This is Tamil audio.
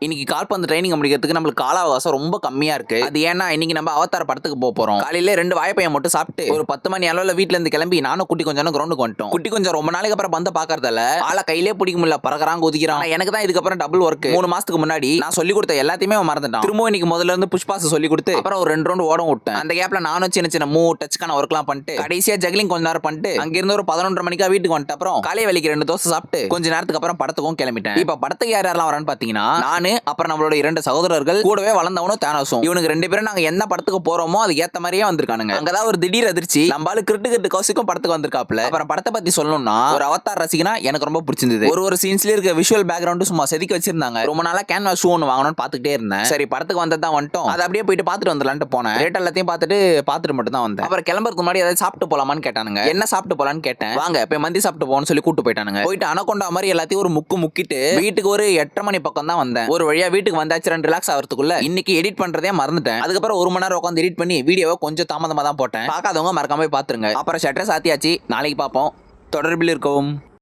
இன்னைக்கு கால்பந்து ட்ரைனிங் முடிக்கிறதுக்கு நம்மளுக்கு கால அவகாசம் ரொம்ப கம்மியா இருக்கு. அது ஏன்னா இன்னைக்கு நம்ம அவதார் படத்துக்கு போறோம். காலையில 2 வாழைப்பழம் மட்டும் சாப்பிட்டு ஒரு 10 மணி அளவுல வீட்ல இருந்து கிளம்பி நானும் குட்டி கொஞ்சம் கிரவுண்டுக்கு வந்துட்டோம். குட்டி கொஞ்சம் ரொம்ப நாளைக்கு அப்புறம் பந்த பாக்கறதால ஆளை கையிலே பிடிக்க முடியல, பறக்கறான் குதிக்கிறான். எனக்கு தான் இதுக்கப்புறம் டபுள் ஒர்க். 3 மாசத்துக்கு முன்னாடி நான் சொல்லி கொடுத்த எல்லாத்தையுமே மறந்துட்டான். திரும்ப இன்னைக்கு முதல்ல இருந்து புஷ்பாஸ் சொல்லி கொடுத்து அப்புறம் ஒரு 2 ரவுண்ட் ஓட விட்டேன். அந்த கேப்ல நானும் சின்ன சின்ன டச்க்கான ஒர்க்லாம் பண்ணிட்டு கடைசியா ஜக்லிங் கொஞ்ச நேரம் பண்ணிட்டு அங்க இருந்து ஒரு 11:30 மணிக்கா வீட்டுக்கு வந்துட்டு அப்புறம் காலை வேலைக்கு 2 தோசை சாப்பிட்டு கொஞ்ச நேரத்துக்கு அப்புறம் படத்துக்கும் கிளம்பிட்டேன். இப்ப படத்துக்கு யார் யாரெல்லாம் வரான்னு பாத்தீங்கன்னா நானு, அப்புறம் நம்மளோட 2 சகோதரர்கள், கூடவே வளர்ந்தவனும் தேனோஸும். இவனுக்கு 2 பேரும் நாங்க என்ன படத்துக்கு போறோமோ அதுக்கு ஏத்த மாதிரியே வந்திருக்கானுங்க. அங்கதான் ஒரு திடீர் அதிர்ச்சி, நம்மளால கிரிட்டு கௌசிக்கும் படத்துக்கு வந்திருக்காப்ல. அப்புறம் படத்தை பத்தி சொல்லணும்னா ஒரு அவதார் ரசிகனா எனக்கு ரொம்ப பிடிச்சிருந்தது. ஒரு சீன்ஸ்ல இருக்க விஷுவல் பேக்ரவுண்ட் சும்மா செதுக்கி வச்சிருந்தாங்க. ரொம்ப நாளா கேன்வாஸ் ஷூ ஒன்று வாங்கணும்னு பாத்துக்கிட்டே இருந்தேன். சரி படத்துக்கு வந்ததான் வந்துட்டோம், அதை அப்படியே போயிட்டு பாத்துட்டு வந்துடலான்ட்டு போனேன். ரேட் எல்லாத்தையும் பார்த்துட்டு மட்டும் தான் வந்தேன். அப்புறம் கிளம்புறதுக்கு முன்னாடி ஏதாவது சாப்பிட்டு போலாமான்னு கேட்டானுங்க. என்ன சாப்பிட்டு போலான்னு கேட்டேன். வாங்க போய் மந்தி சாப்பிட்டு போன்னு சொல்லி கூட்டு போயிட்டானுங்க. போயிட்டு அனகொண்டா மாதிரி எல்லாத்தையும் ஒரு முக்கிட்டு வீட்டுக்கு ஒரு 8:30 மணி பக்கம் தான் வந்தேன். ஒரு வழியா வீட்டுக்கு வந்தாச்சு. ரிலாக்ஸ் ஆகிறதுக்குள்ள இன்னைக்கு எடிட் பண்றதே மறந்துட்டேன். அதுக்கப்புறம் 1 மணி நேரம் உட்காந்து எடிட் பண்ணி வீடியோவை கொஞ்சம் தாமதமா தான் போட்டேன். பார்க்காதவங்க மறக்காம பாத்துருங்க. அப்புறம் ஷட்டர் சாத்தியாச்சு. நாளைக்கு பார்ப்போம். தொடர்பில் இருக்கவும்.